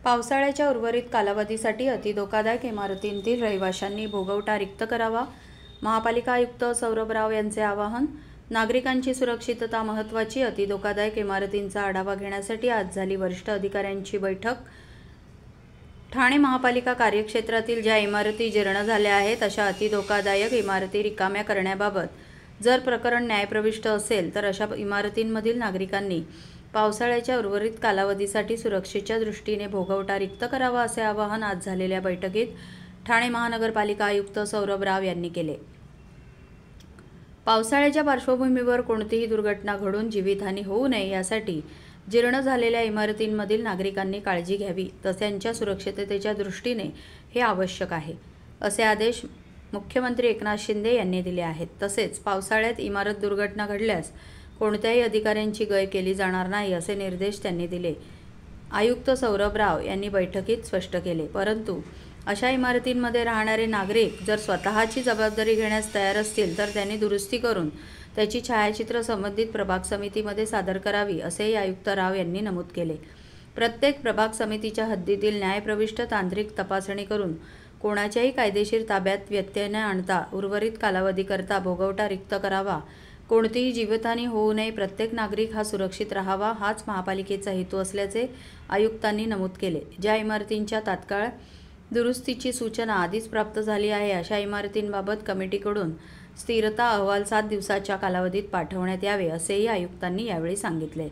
पावसाळ्याच्या उर्वरित कालावधीसाठी अतिधोकादायक इमारतींतील रहिवाशांनी भोगवटा रिक्त करावा. महापालिका आयुक्त सौरभ राव यांचे आवाहन. नागरिकांची सुरक्षितता महत्त्वाची. अतिधोकादायक इमारतींचा आढावा घेण्यासाठी आज झाली वरिष्ठ अधिकाऱ्यांची बैठक. ठाणे महापालिका कार्यक्षेत्रातील ज्या इमारती जीर्ण झाल्या आहेत अशा अतिधोकादायक इमारती रिकाम्या करण्याबाबत जर प्रकरण न्यायप्रविष्ट असेल तर अशा इमारतींमधील नागरिकांनी पावसाळ्याच्या उर्वरित कालावधीसाठी सुरक्षेच्या दृष्टीने भोगवटा रिक्त करावा, असे आवाहन आज झालेल्या बैठकीत ठाणे महानगरपालिका आयुक्त सौरभ राव यांनी केले. पावसाळ्याच्या पार्श्वभूमीवर कोणतीही दुर्घटना घडून जीवितहानी होऊ नये यासाठी जीर्ण झालेल्या इमारतींमधील नागरिकांनी काळजी घ्यावी, तसेच त्यांच्या सुरक्षिततेच्या दृष्टीने हे आवश्यक आहे, असे आदेश मुख्यमंत्री एकनाथ शिंदे यांनी दिले आहेत. तसेच पावसाळ्यात इमारत दुर्घटना घडल्यास कोणत्याही अधिकाऱ्यांची गय केली जाणार नाही, असे निर्देश त्यांनी दिले. आयुक्त सौरभ राव यांनी बैठकीत स्पष्ट केले. परंतु अशा इमारतींमध्ये राहणारे नागरिक जर स्वतःची जबाबदारी घेण्यास तयार असतील तर त्यांनी दुरुस्ती करून त्याची छायाचित्र संबंधित प्रभाग समितीमध्ये सादर करावी, असेही आयुक्त राव यांनी नमूद केले. प्रत्येक प्रभाग समितीच्या हद्दीतील न्यायप्रविष्ट तांत्रिक तपासणी करून कोणाच्याही कायदेशीर ताब्यात व्यत्यय न आणता उर्वरित कालावधीकरता भोगवटा रिक्त करावा. कोणतीही जीवितहानी होऊ नये, प्रत्येक नागरिक हा सुरक्षित राहावा, हाच महापालिकेचा हेतू असल्याचे आयुक्तांनी नमूद केले. ज्या इमारतींच्या तात्काळ दुरुस्तीची सूचना आधीच प्राप्त झाली आहे अशा इमारतींबाबत कमिटीकडून स्थिरता अहवाल 7 दिवसाच्या कालावधीत पाठवण्यात यावे, असेही आयुक्तांनी यावेळी सांगितले.